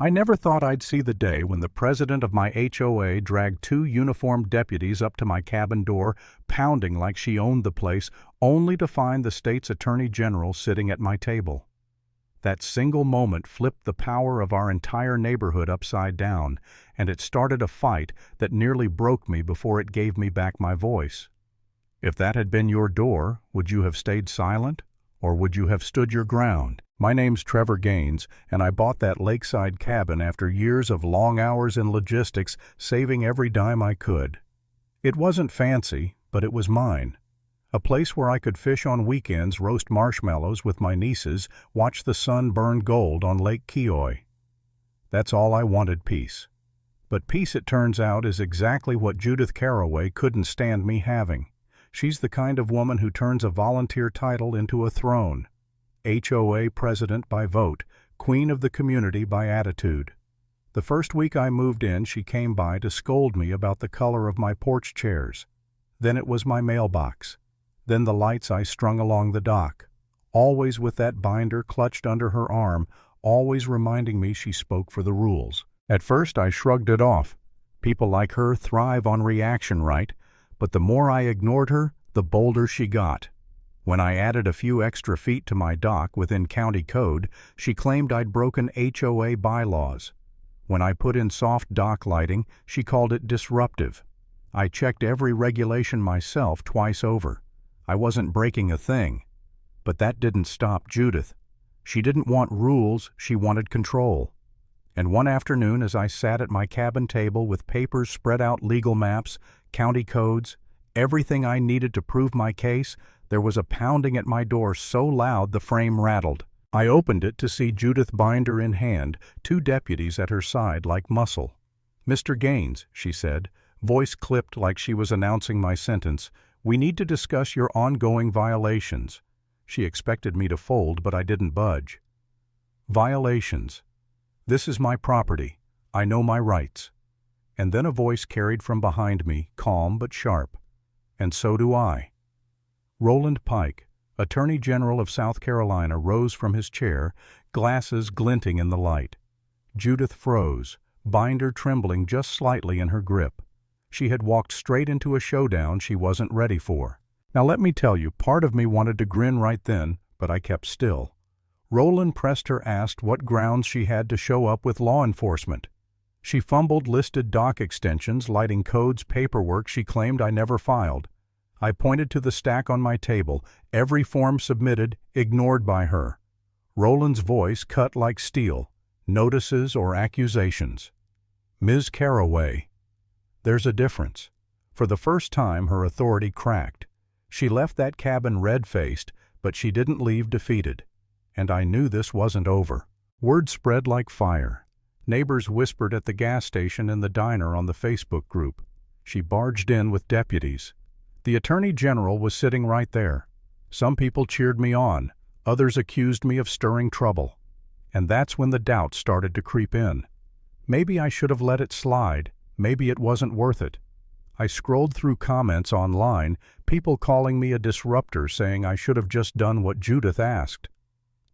I never thought I'd see the day when the president of my HOA dragged two uniformed deputies up to my cabin door, pounding like she owned the place, only to find the state's attorney general sitting at my table. That single moment flipped the power of our entire neighborhood upside down, and it started a fight that nearly broke me before it gave me back my voice. If that had been your door, would you have stayed silent, or would you have stood your ground? My name's Trevor Gaines, and I bought that lakeside cabin after years of long hours in logistics, saving every dime I could. It wasn't fancy, but it was mine. A place where I could fish on weekends, roast marshmallows with my nieces, watch the sun burn gold on Lake Keowee. That's all I wanted, peace. But peace, it turns out, is exactly what Judith Caraway couldn't stand me having. She's the kind of woman who turns a volunteer title into a throne. HOA president by vote, queen of the community by attitude. The first week I moved in, she came by to scold me about the color of my porch chairs. Then it was my mailbox. Then the lights I strung along the dock. Always with that binder clutched under her arm, always reminding me she spoke for the rules. At first I shrugged it off. People like her thrive on reaction, right? But the more I ignored her, the bolder she got. When I added a few extra feet to my dock within county code, she claimed I'd broken HOA bylaws. When I put in soft dock lighting, she called it disruptive. I checked every regulation myself twice over. I wasn't breaking a thing. But that didn't stop Judith. She didn't want rules, she wanted control. And one afternoon, as I sat at my cabin table with papers spread out, legal maps, county codes, everything I needed to prove my case, there was a pounding at my door so loud the frame rattled. I opened it to see Judith, binder in hand, two deputies at her side like muscle. "Mr. Gaines," she said, voice clipped like she was announcing my sentence, "we need to discuss your ongoing violations." She expected me to fold, but I didn't budge. Violations. This is my property. I know my rights. And then a voice carried from behind me, calm but sharp. And so do I. Roland Pike, Attorney General of South Carolina, rose from his chair, glasses glinting in the light. Judith froze, binder trembling just slightly in her grip. She had walked straight into a showdown she wasn't ready for. Now let me tell you, part of me wanted to grin right then, but I kept still. Roland pressed her, asked what grounds she had to show up with law enforcement. She fumbled, listed dock extensions, lighting codes, paperwork she claimed I never filed. I pointed to the stack on my table, every form submitted, ignored by her. Roland's voice cut like steel. Notices or accusations. "Ms. Caraway." There's a difference. For the first time, her authority cracked. She left that cabin red-faced, but she didn't leave defeated. And I knew this wasn't over. Word spread like fire. Neighbors whispered at the gas station and the diner on the Facebook group. She barged in with deputies. The Attorney General was sitting right there. Some people cheered me on. Others accused me of stirring trouble. And that's when the doubt started to creep in. Maybe I should have let it slide. Maybe it wasn't worth it. I scrolled through comments online, people calling me a disruptor, saying I should have just done what Judith asked.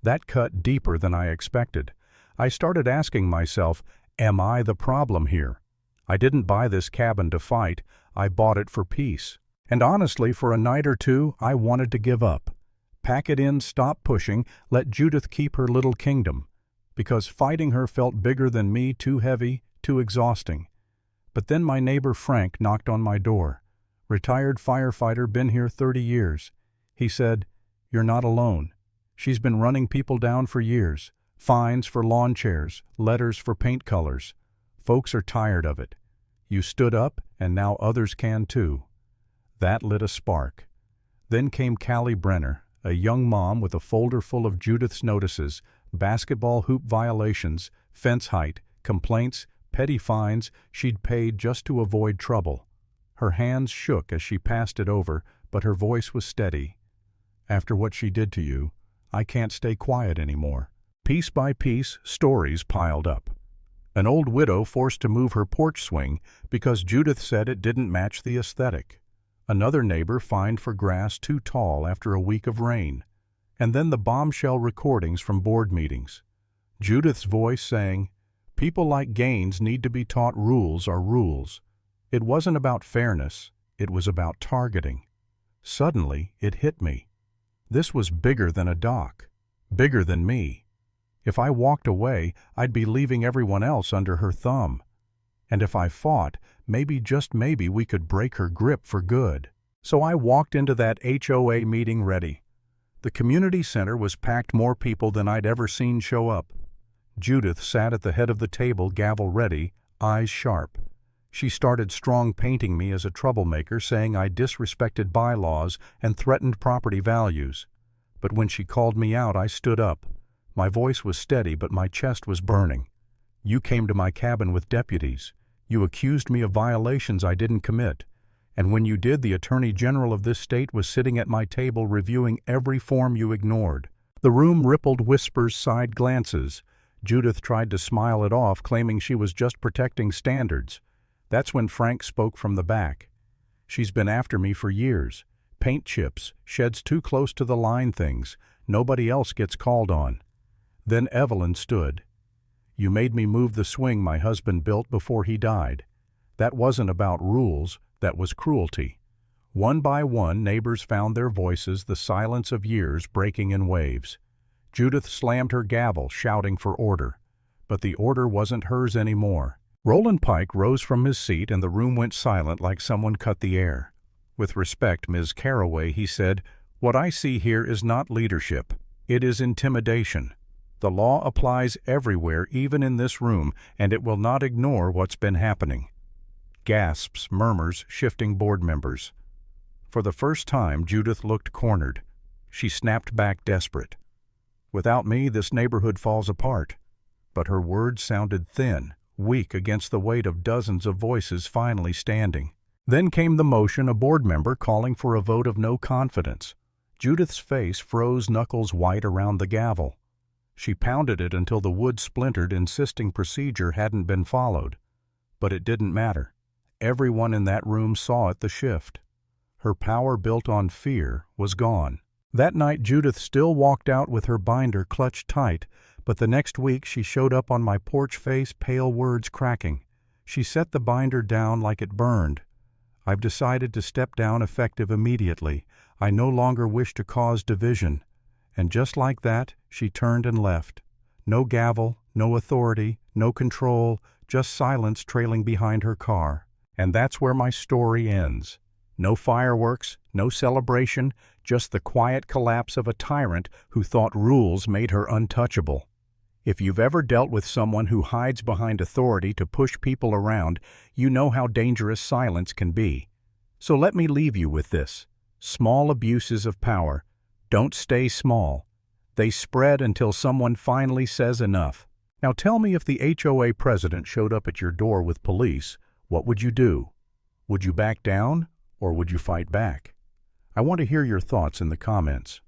That cut deeper than I expected. I started asking myself, am I the problem here? I didn't buy this cabin to fight. I bought it for peace. And honestly, for a night or two, I wanted to give up. Pack it in, stop pushing, let Judith keep her little kingdom. Because fighting her felt bigger than me, too heavy, too exhausting. But then my neighbor Frank knocked on my door. Retired firefighter, been here 30 years. He said, "You're not alone. She's been running people down for years. Fines for lawn chairs, letters for paint colors. Folks are tired of it. You stood up, and now others can too." That lit a spark. Then came Callie Brenner, a young mom with a folder full of Judith's notices, basketball hoop violations, fence height, complaints, petty fines she'd paid just to avoid trouble. Her hands shook as she passed it over, but her voice was steady. "After what she did to you, I can't stay quiet anymore." Piece by piece, stories piled up. An old widow forced to move her porch swing because Judith said it didn't match the aesthetic. Another neighbor fined for grass too tall after a week of rain. And then the bombshell recordings from board meetings. Judith's voice saying, People like Gaines need to be taught rules are rules. It wasn't about fairness, it was about targeting. Suddenly, it hit me. This was bigger than a dock, bigger than me. If I walked away, I'd be leaving everyone else under her thumb. And if I fought, maybe, just maybe, we could break her grip for good. So I walked into that HOA meeting ready. The community center was packed, more people than I'd ever seen show up. Judith sat at the head of the table, gavel ready, eyes sharp. She started strong painting me as a troublemaker, saying I disrespected bylaws and threatened property values. But when she called me out, I stood up. My voice was steady, but my chest was burning. You came to my cabin with deputies. You accused me of violations I didn't commit. And when you did, the Attorney General of this state was sitting at my table reviewing every form you ignored. The room rippled whispers, side glances. Judith tried to smile it off, claiming she was just protecting standards. That's when Frank spoke from the back. She's been after me for years. Paint chips, sheds too close to the line things. Nobody else gets called on. Then Evelyn stood. You made me move the swing my husband built before he died. That wasn't about rules, that was cruelty. One by one, neighbors found their voices, the silence of years breaking in waves. Judith slammed her gavel, shouting for order. But the order wasn't hers anymore. Roland Pike rose from his seat and the room went silent like someone cut the air. With respect, Ms. Caraway, he said, what I see here is not leadership. It is intimidation. The law applies everywhere, even in this room, and it will not ignore what's been happening. Gasps, murmurs, shifting board members. For the first time, Judith looked cornered. She snapped back, desperate. Without me, this neighborhood falls apart. But her words sounded thin, weak against the weight of dozens of voices finally standing. Then came the motion, a board member calling for a vote of no confidence. Judith's face froze, knuckles white around the gavel. She pounded it until the wood splintered, insisting procedure hadn't been followed. But it didn't matter. Everyone in that room saw it, the shift. Her power, built on fear, was gone. That night Judith still walked out with her binder clutched tight, but the next week she showed up on my porch, face pale, words cracking. She set the binder down like it burned. I've decided to step down, effective immediately. I no longer wish to cause division. And just like that, she turned and left. No gavel, no authority, no control, just silence trailing behind her car. And that's where my story ends. No fireworks, no celebration, just the quiet collapse of a tyrant who thought rules made her untouchable. If you've ever dealt with someone who hides behind authority to push people around, you know how dangerous silence can be. So let me leave you with this. Small abuses of power don't stay small. They spread until someone finally says enough. Now tell me, if the HOA president showed up at your door with police, what would you do? Would you back down, or would you fight back? I want to hear your thoughts in the comments.